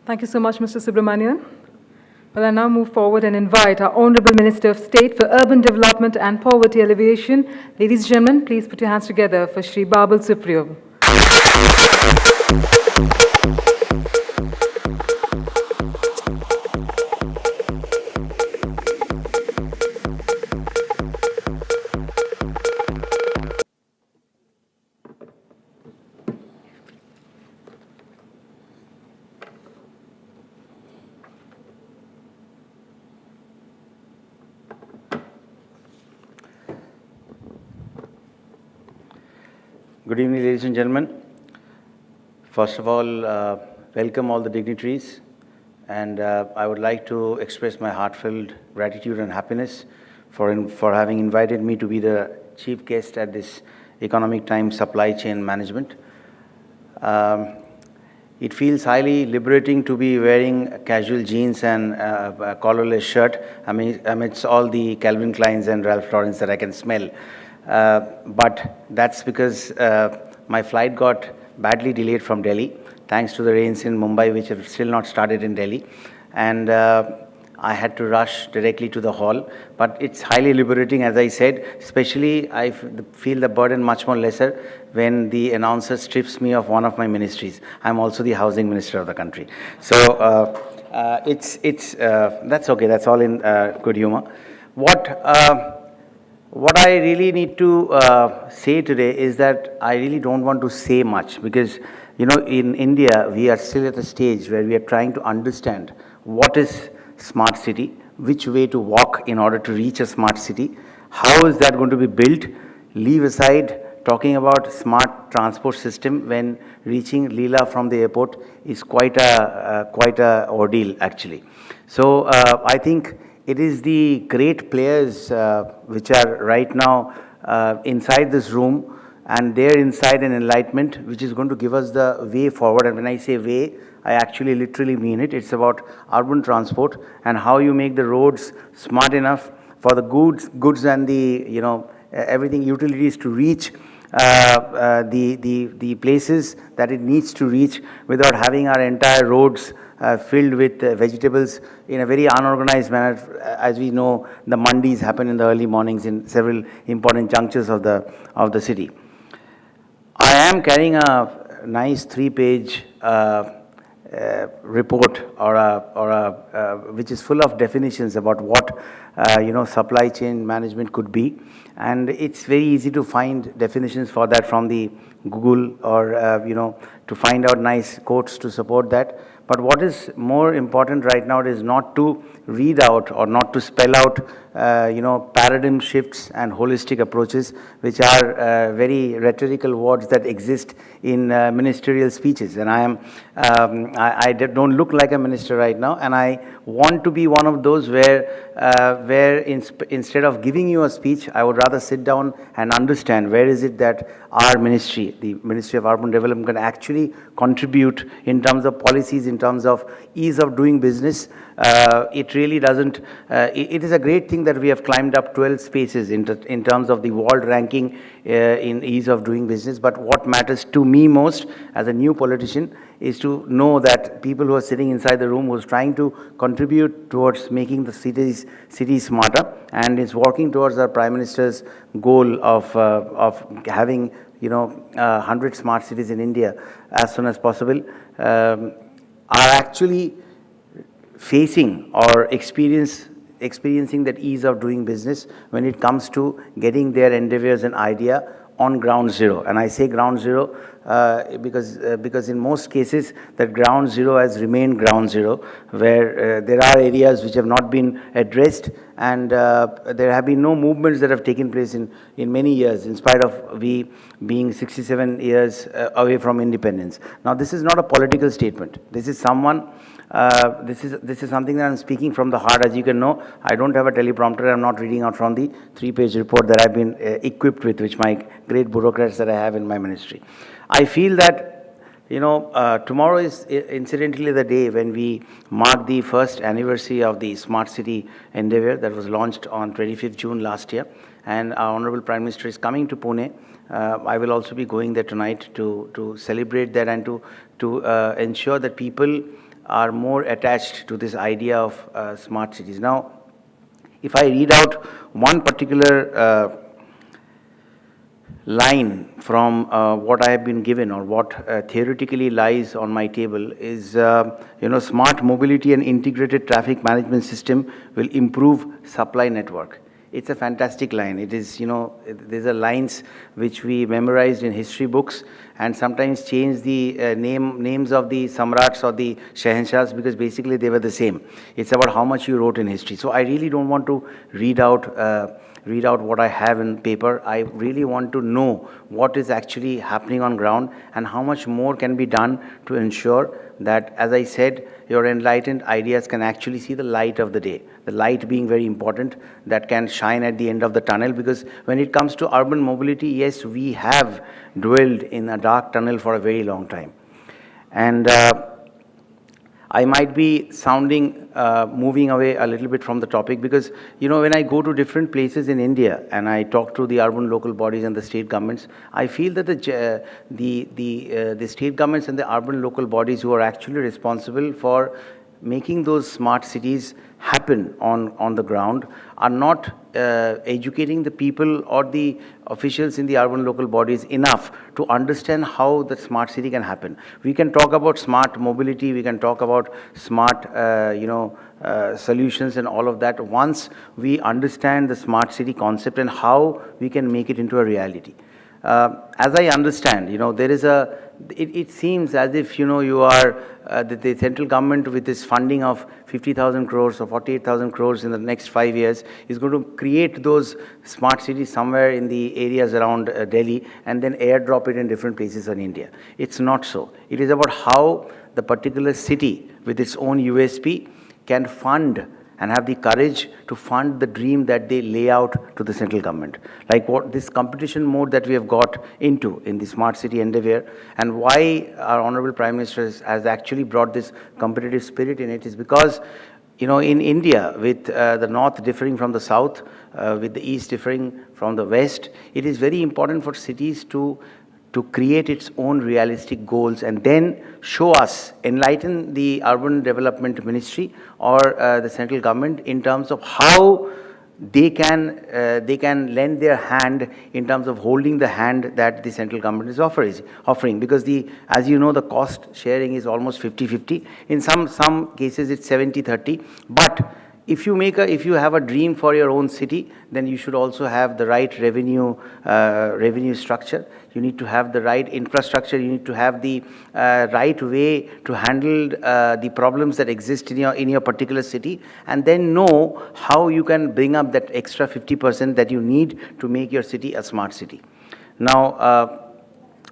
Thank you so much, Mr. Subramanian. Well, I now move forward and invite our Honorable Minister of State for Urban Development and Poverty Alleviation. Ladies and gentlemen, please put your hands together for Shri Babul Supriyo. Good evening, ladies and gentlemen. First of all, welcome all the dignitaries, and I would like to express my heartfelt gratitude and happiness for having invited me to be the chief guest at this Economic Times Supply Chain Management. It feels highly liberating to be wearing casual jeans and a collarless shirt amidst all the Calvin Kleins and Ralph Laurens that I can smell. But that's because my flight got badly delayed from Delhi, thanks to the rains in Mumbai, which have still not started in Delhi. And I had to rush directly to the hall. But it's highly liberating, as I said, especially I feel the burden much more lesser when the announcer strips me of one of my ministries. I'm also the housing minister of the country. So that's okay, that's all in good humor. What I really need to say today is that I really don't want to say much because, in India, we are still at a stage where we are trying to understand what is smart city, which way to walk in order to reach a smart city, how is that going to be built, leave aside talking about smart transport system when reaching Leela from the airport is quite a ordeal actually. So I think it is the great players which are right now inside this room and their insight and enlightenment which is going to give us the way forward. And when I say way, I actually literally mean it. It's about urban transport and how you make the roads smart enough for the goods and the, everything utilities to reach the places that it needs to reach without having our entire roads filled with vegetables in a very unorganized manner. As we know, the mandis happen in the early mornings in several important junctures of the city. I am carrying a nice 3-page report which is full of definitions about what supply chain management could be, and it's very easy to find definitions for that from the Google or to find out nice quotes to support that. But what is more important right now is not to read out or not to spell out paradigm shifts and holistic approaches, which are very rhetorical words that exist in ministerial speeches. And I don't look like a minister right now, and I want to be one of those where instead of giving you a speech, I would rather sit down and understand where is it that our ministry, the Ministry of Urban Development, can actually contribute in terms of policies, in terms of ease of doing business. It really doesn't, it is a great thing that we have climbed up 12 spaces in terms of the world ranking in ease of doing business. But what matters to me most as a new politician is to know that people who are sitting inside the room who's trying to contribute towards making the cities smarter and is working towards our Prime Minister's goal of having 100 smart cities in India as soon as possible, are actually facing or experiencing that ease of doing business when it comes to getting their endeavors and idea on ground zero. And I say ground zero because in most cases that ground zero has remained ground zero, where there are areas which have not been addressed, and there have been no movements that have taken place in many years, in spite of we being 67 years away from independence. Now, this is not a political statement. This is someone. This is something that I'm speaking from the heart. As you can know, I don't have a teleprompter. I'm not reading out from the 3-page report that I've been equipped with, which my great bureaucrats that I have in my ministry. I feel that, tomorrow is incidentally the day when we mark the first anniversary of the Smart City endeavor that was launched on 25th June last year. And our Honorable Prime Minister is coming to Pune. I will also be going there tonight to celebrate that and to ensure that people are more attached to this idea of smart cities. Now, if I read out one particular line from what I have been given, or what theoretically lies on my table, is smart mobility and integrated traffic management system will improve supply network. It's a fantastic line. It is, these are lines which we memorized in history books, and sometimes change the names of the samrats or the shahenshahs, because basically they were the same. It's about how much you wrote in history. So I really don't want to read out what I have in paper. I really want to know what is actually happening on ground, and how much more can be done to ensure that, as I said, your enlightened ideas can actually see the light of the day. The light being very important, that can shine at the end of the tunnel, because when it comes to urban mobility, yes, we have dwelled in a dark tunnel for a very long time. And I might be sounding, moving away a little bit from the topic, because, when I go to different places in India and I talk to the urban local bodies and the state governments, I feel that the state governments and the urban local bodies who are actually responsible for making those smart cities happen on the ground are not educating the people or the officials in the urban local bodies enough to understand how the smart city can happen. We can talk about smart mobility, we can talk about smart solutions and all of that, once we understand the smart city concept and how we can make it into a reality. As I understand, there is it seems as if, you are, the central government with this funding of 50,000 crores or 48,000 crores in the next 5 years is going to create those smart cities somewhere in the areas around Delhi, and then airdrop it in different places in India. It's not so. It is about how the particular city with its own USP can fund and have the courage to fund the dream that they lay out to the central government. Like what this competition mode that we have got into in the smart city endeavor, and why our Honorable Prime Minister has actually brought this competitive spirit in it, is because, in India, with the north differing from the south, with the east differing from the west, it is very important for cities to create its own realistic goals, and then show us, enlighten the urban development ministry or the central government in terms of how they can lend their hand in terms of holding the hand that the central government is offering, because as you know, the cost sharing is almost 50-50. In some cases it's 70-30, but if you have a dream for your own city, then you should also have the right revenue structure. You need to have the right infrastructure. You need to have the right way to handle the problems that exist in your particular city, and then know how you can bring up that extra 50% that you need to make your city a smart city. Now,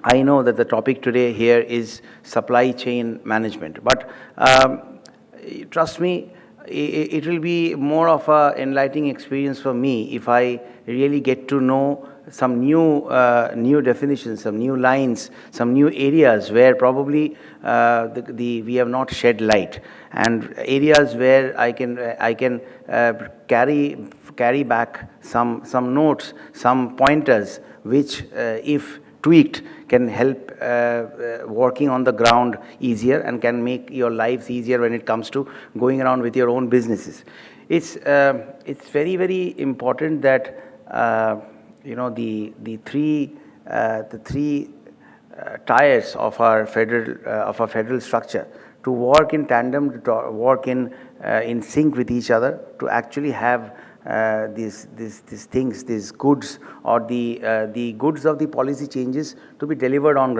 I know that the topic today here is supply chain management, but trust me, it will be more of an enlightening experience for me if I really get to know some new definitions, some new lines, some new areas where probably we have not shed light, and areas where I can carry back some notes, some pointers, which if tweaked can help working on the ground easier, and can make your lives easier when it comes to going around with your own businesses. It's very, very important that the three tires of our federal structure to work in tandem, to work in sync with each other, to actually have these things, these goods, or the goods of the policy changes to be delivered on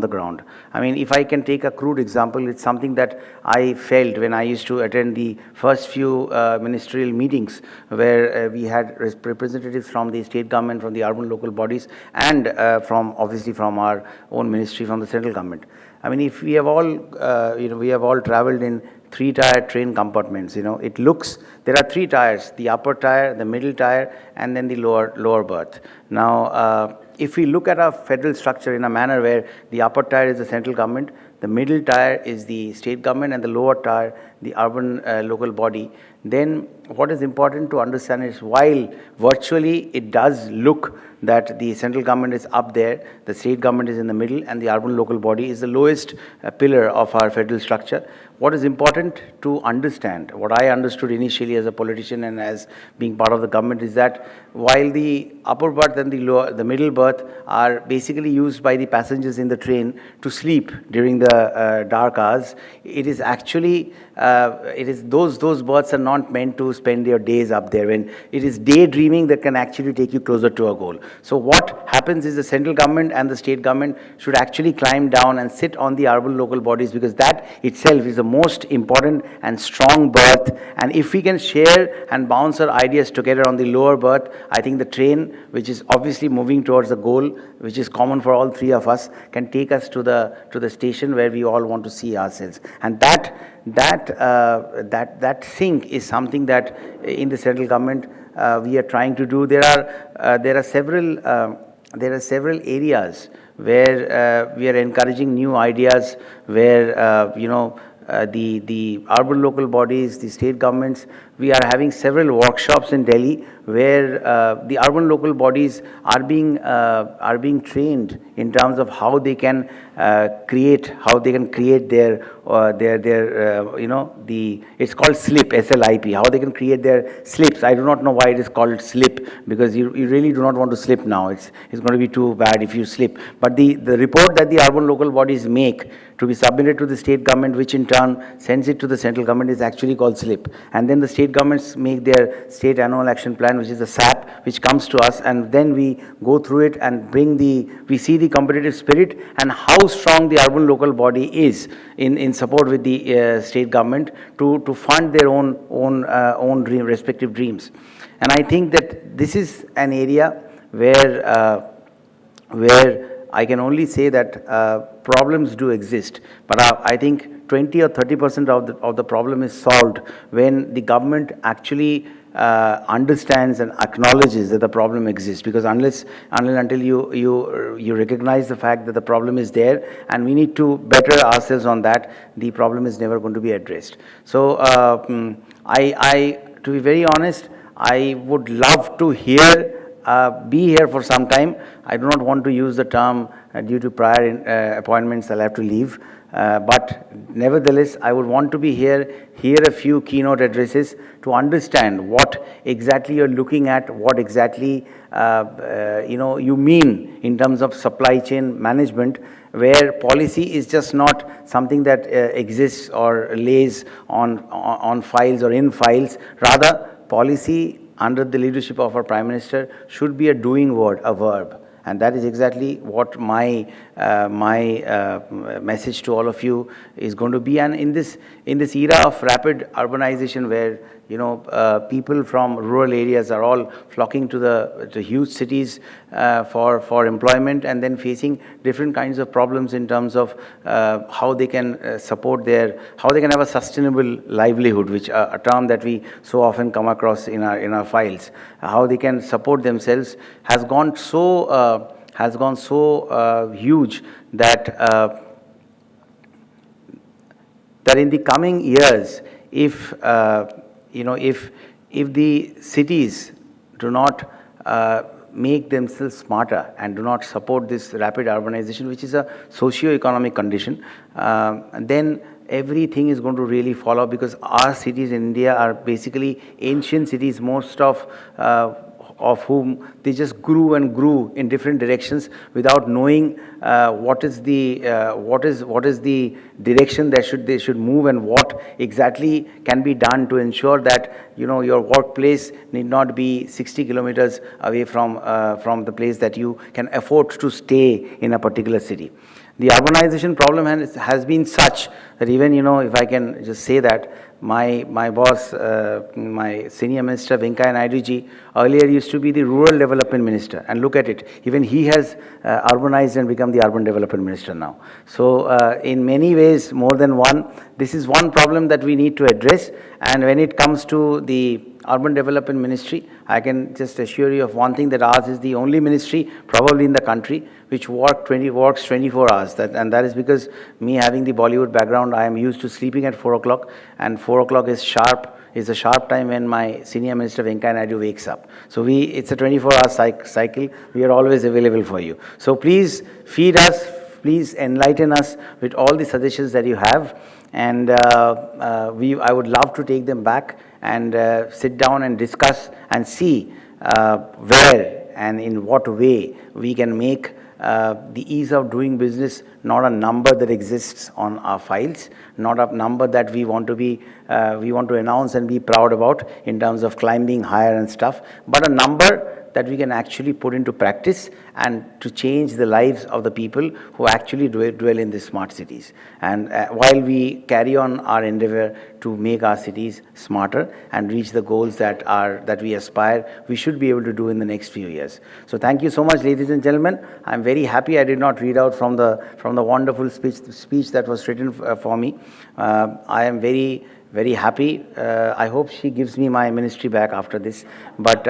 the ground. I mean, if I can take a crude example, it's something that I felt when I used to attend the first few ministerial meetings, where we had representatives from the state government, from the urban local bodies, and obviously from our own ministry, from the central government. I mean, if we have all traveled in three-tier train compartments. It looks, there are three tires: the upper tire, the middle tire, and then the lower berth. Now, if we look at our federal structure in a manner where the upper tire is the central government, the middle tire is the state government, and the lower tire the urban local body, then what is important to understand is, while virtually it does look that the central government is up there, the state government is in the middle, and the urban local body is the lowest pillar of our federal structure. What is important to understand, what I understood initially as a politician and as being part of the government, is that while the upper berth and the middle berth are basically used by the passengers in the train to sleep during the dark hours, it is actually those berths are not meant to spend your days up there. When it is daydreaming that can actually take you closer to a goal. So what happens is the central government and the state government should actually climb down and sit on the urban local bodies, because that itself is the most important and strong berth. And if we can share and bounce our ideas together on the lower berth, I think the train, which is obviously moving towards the goal, which is common for all three of us, can take us to the station where we all want to see ourselves. And that sync is something that in the central government we are trying to do. There are several areas where we are encouraging new ideas, where the urban local bodies, the state governments, we are having several workshops in Delhi where the urban local bodies are being trained in terms of how they can create their it's called SLIP, SLIP, how they can create their slips. I do not know why it is called slip, because you really do not want to slip now. It's going to be too bad if you slip. But the report that the urban local bodies make to be submitted to the state government, which in turn sends it to the central government, is actually called SLIP. And then the state governments make their state annual action plan, which is a SAP, which comes to us, and then we go through it and we see the competitive spirit and how strong the urban local body is in support with the state government to fund their own respective dreams. And I think that this is an area where I can only say that problems do exist, but I think 20 or 30% of the problem is solved when the government actually understands and acknowledges that the problem exists. Because until you recognize the fact that the problem is there and we need to better ourselves on that, the problem is never going to be addressed. So to be very honest, I would love to be here for some time. I do not want to use the term due to prior appointments I'll have to leave. But nevertheless, I would want to be here, hear a few keynote addresses to understand what exactly you're looking at, what exactly you mean in terms of supply chain management, where policy is just not something that exists or lays on files or in files. Rather, policy under the leadership of our Prime Minister should be a doing word, a verb. And that is exactly what my message to all of you is going to be. And in this era of rapid urbanization, where people from rural areas are all flocking to the huge cities for employment, and then facing different kinds of problems in terms of how they can how they can have a sustainable livelihood, which a term that we so often come across in our files. How they can support themselves has gone so huge that in the coming years, if the cities do not make themselves smarter and do not support this rapid urbanization, which is a socio-economic condition, then everything is going to really follow, because our cities in India are basically ancient cities, most of whom they just grew and grew in different directions without knowing what is the direction that they should move, and what exactly can be done to ensure that your workplace need not be 60 kilometers away from the place that you can afford to stay in a particular city. The urbanization problem has been such that even, if I can just say that, my boss, my senior minister, Venkaiah Naidu ji, earlier used to be the rural development minister. And look at it, even he has urbanized and become the urban development minister now. So in many ways, more than one, this is one problem that we need to address. And when it comes to the Urban Development Ministry, I can just assure you of one thing, that ours is the only ministry probably in the country which works 24 hours. And that is because me having the Bollywood background, I am used to sleeping at 4 o'clock, and 4 o'clock is sharp is a sharp time when my senior minister Venkaiah Naidu wakes up. So it's a 24-hour cycle. We are always available for you. So please feed us, please enlighten us with all the suggestions that you have, and I would love to take them back and sit down and discuss and see where and in what way we can make the ease of doing business not a number that exists on our files, not a number that we want to announce and be proud about in terms of climbing higher and stuff, but a number that we can actually put into practice and to change the lives of the people who actually dwell in these smart cities. And while we carry on our endeavor to make our cities smarter and reach the goals that we aspire, we should be able to do in the next few years. So thank you so much, ladies and gentlemen. I'm very happy I did not read out from the wonderful speech that was written for me. I am very happy. I hope she gives me my ministry back after this. But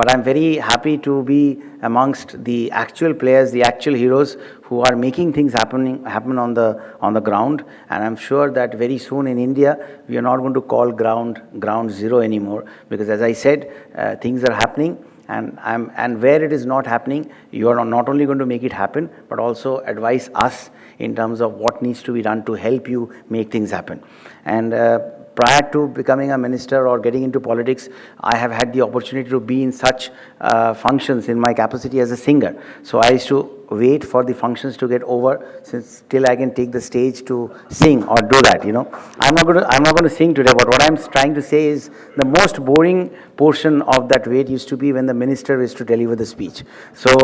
I'm very happy to be amongst the actual players, the actual heroes who are making things happen on the ground. And I'm sure that very soon in India, we are not going to call ground zero anymore, because as I said, things are happening. And where it is not happening, you are not only going to make it happen, but also advise us in terms of what needs to be done to help you make things happen. And prior to becoming a minister or getting into politics, I have had the opportunity to be in such functions in my capacity as a singer. So I used to wait for the functions to get over till I can take the stage to sing or do that, you know. I'm not going to sing today, but what I'm trying to say is the most boring portion of that wait used to be when the minister is to deliver the speech. So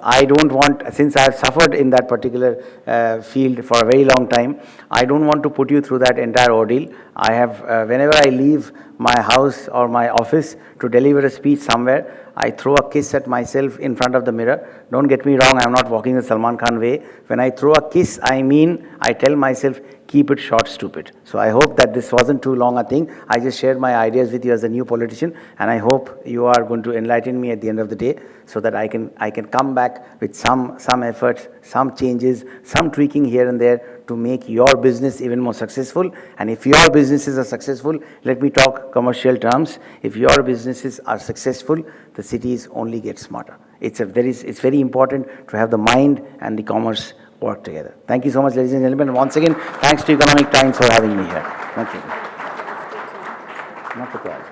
I don't want, since I have suffered in that particular field for a very long time, I don't want to put you through that entire ordeal. I have, whenever I leave my house or my office to deliver a speech somewhere, I throw a kiss at myself in front of the mirror. Don't get me wrong, I'm not walking the Salman Khan way. When I throw a kiss, I mean, I tell myself, keep it short, stupid. So I hope that this wasn't too long a thing. I just shared my ideas with you as a new politician, and I hope you are going to enlighten me at the end of the day, so that I can come back with some efforts, some changes, some tweaking here and there to make your business even more successful. And if your businesses are successful, let me talk commercial terms. If your businesses are successful, the cities only get smarter. It's very important to have the mind and the commerce work together. Thank you so much, ladies and gentlemen. And once again, thanks to Economic Times for having me here. Thank you. Not surprised.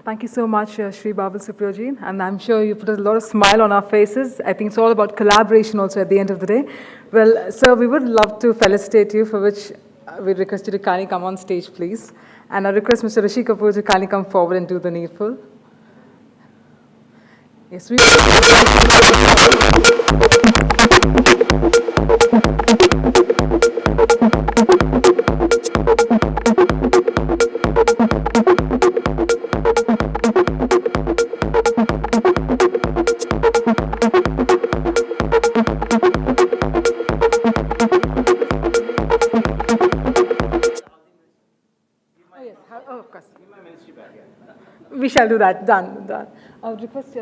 Thank you so much, Shri Babul Supriyo ji, and I'm sure you put a lot of smile on our faces. I think it's all about collaboration also at the end of the day. Well, sir, we would love to felicitate you, for which we request you to kindly come on stage, please. And I request Mr. Rishi Kapoor to kindly come forward and do the needful. Yes, we we shall do that. Done. I would request